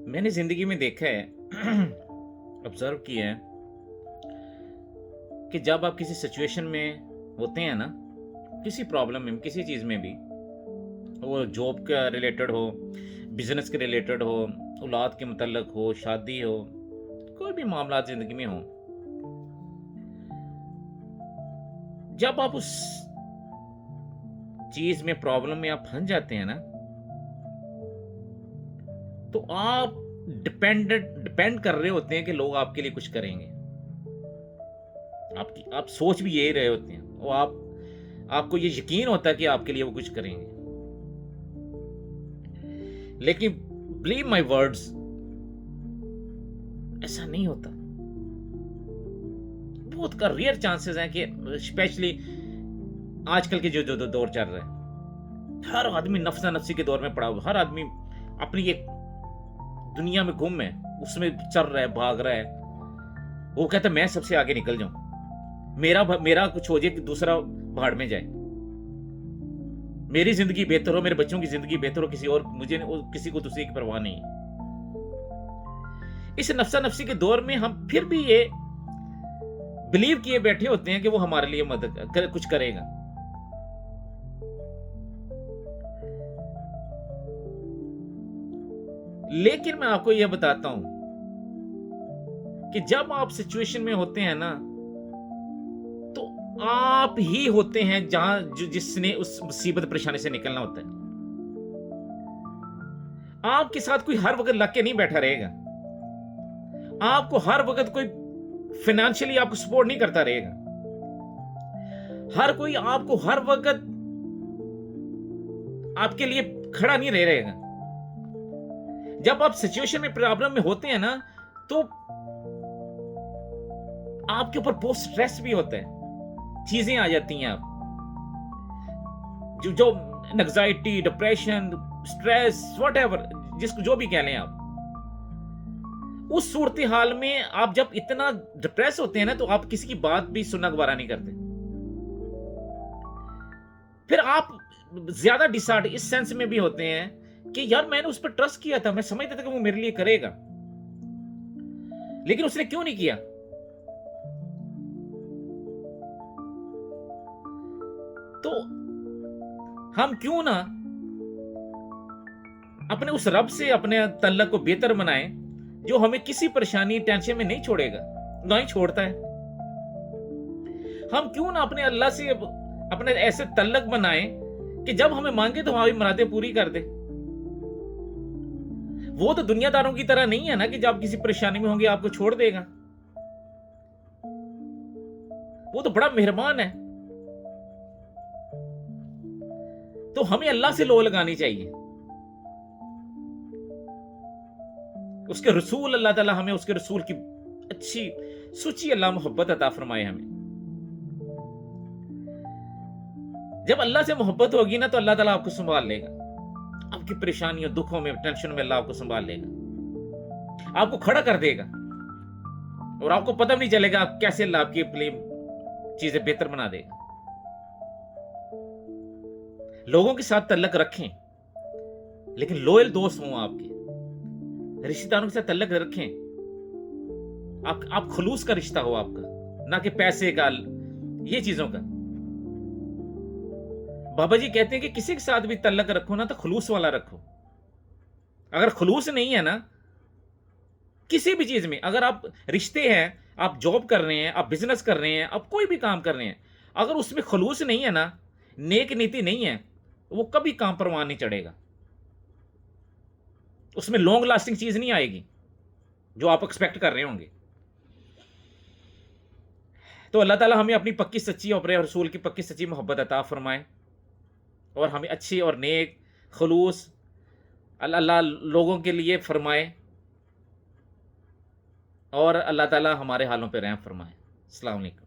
میں نے زندگی میں دیکھا ہے آبزرو کیا ہے کہ جب آپ کسی سچویشن میں ہوتے ہیں نا، کسی پرابلم میں، کسی چیز میں بھی، وہ جاب کا ریلیٹڈ ہو، بزنس کے ریلیٹڈ ہو، اولاد کے متعلق ہو، شادی ہو، کوئی بھی معاملات زندگی میں ہوں، جب آپ اس چیز میں، پرابلم میں آپ پھنس جاتے ہیں نا، تو آپ ڈپینڈ کر رہے ہوتے ہیں کہ لوگ آپ کے لیے کچھ کریں گے. آپ سوچ بھی یہی رہے ہوتے ہیں، وہ آپ کو یہ یقین ہوتا ہے کہ آپ کے لیے وہ کچھ کریں گے. لیکن بلیو مائی ورڈز، ایسا نہیں ہوتا. بہت کا ریئر چانسز ہیں کہ اسپیشلی آج کل کے جو دور چل رہا ہے، ہر آدمی نفسا نفسی کے دور میں پڑا ہوا، ہر آدمی اپنی ایک دنیا میں گم ہے، اس میں چل رہا ہے، بھاگ رہا ہے. وہ کہتا ہے میں سب سے آگے نکل جاؤں، میرا کچھ ہو جائے کہ دوسرا بھاڑ میں جائے، میری زندگی بہتر ہو، میرے بچوں کی زندگی بہتر ہو، کسی کو دوسرے کی پرواہ نہیں ہے. اس نفسا نفسی کے دور میں ہم پھر بھی یہ بلیو کیے بیٹھے ہوتے ہیں کہ وہ ہمارے لیے مدد کچھ کرے گا. لیکن میں آپ کو یہ بتاتا ہوں کہ جب آپ سچویشن میں ہوتے ہیں نا، تو آپ ہی ہوتے ہیں جس نے اس مصیبت پریشانی سے نکلنا ہوتا ہے. آپ کے ساتھ کوئی ہر وقت لگ کے نہیں بیٹھا رہے گا، آپ کو ہر وقت کوئی فائنینشلی آپ کو سپورٹ نہیں کرتا رہے گا، ہر کوئی آپ کو ہر وقت آپ کے لیے کھڑا نہیں رہے گا. جب آپ سچویشن میں، پرابلم میں ہوتے ہیں نا، تو آپ کے اوپر بہت سٹریس بھی ہوتا ہے، چیزیں آ جاتی ہیں، آپ جو anxiety, depression, stress, what ever, جس کو جو بھی کہہ لیں آپ. اس صورتحال میں آپ جب اتنا ڈپریس ہوتے ہیں نا، تو آپ کسی کی بات بھی سننا گوارا نہیں کرتے. پھر آپ زیادہ ڈسارڈ اس سینس میں بھی ہوتے ہیں کہ یار میں نے اس پر ٹرسٹ کیا تھا، میں سمجھتا تھا کہ وہ میرے لیے کرے گا، لیکن اس نے کیوں نہیں کیا. تو ہم کیوں نہ اپنے اس رب سے اپنے تعلق کو بہتر بنائیں، جو ہمیں کسی پریشانی، ٹینشن میں نہیں چھوڑے گا، نہ ہی چھوڑتا ہے. ہم کیوں نہ اپنے اللہ سے اپنے ایسے تعلق بنائیں کہ جب ہمیں مانگے تو ہماری مرادیں پوری کر دے. وہ تو دنیا داروں کی طرح نہیں ہے نا کہ جب کسی پریشانی میں ہوں گے آپ کو چھوڑ دے گا. وہ تو بڑا مہربان ہے. تو ہمیں اللہ سے لو لگانی چاہیے. اس کے رسول، اللہ تعالیٰ ہمیں اس کے رسول کی اچھی سچی اللہ محبت عطا فرمائے ہمیں. جب اللہ سے محبت ہوگی نا، تو اللہ تعالیٰ آپ کو سنبھال لے گا. آپ کی پریشانیوں، دکھوں میں، ٹینشن میں اللہ آپ کو سنبھال لے گا، آپ کو کھڑا کر دے گا، اور آپ کو پتہ بھی نہیں چلے گا آپ کیسے اللہ آپ کی لیے چیزیں بہتر بنا دے گا. لوگوں کے ساتھ تعلق رکھیں، لیکن لوئل دوست ہوں آپ کے. رشتہ داروں کے ساتھ تعلق رکھیں، آپ خلوص کا رشتہ ہو آپ کا، نہ کہ پیسے کا، یہ چیزوں کا. بابا جی کہتے ہیں کہ کسی کے ساتھ بھی تعلق رکھو نا، تو خلوص والا رکھو. اگر خلوص نہیں ہے نا کسی بھی چیز میں، اگر آپ رشتے ہیں، آپ جاب کر رہے ہیں، آپ بزنس کر رہے ہیں، آپ کوئی بھی کام کر رہے ہیں، اگر اس میں خلوص نہیں ہے نا، نیک نیتی نہیں ہے، وہ کبھی کام پروان نہیں چڑھے گا. اس میں لانگ لاسٹنگ چیز نہیں آئے گی جو آپ ایکسپیکٹ کر رہے ہوں گے. تو اللہ تعالیٰ ہمیں اپنی پکی سچی اور اپنے رسول کی پکی سچی محبت عطا فرمائے، اور ہمیں اچھی اور نیک، خلوص اللہ لوگوں کے لیے فرمائے، اور اللہ تعالیٰ ہمارے حالوں پہ رحم فرمائے. السلام علیکم.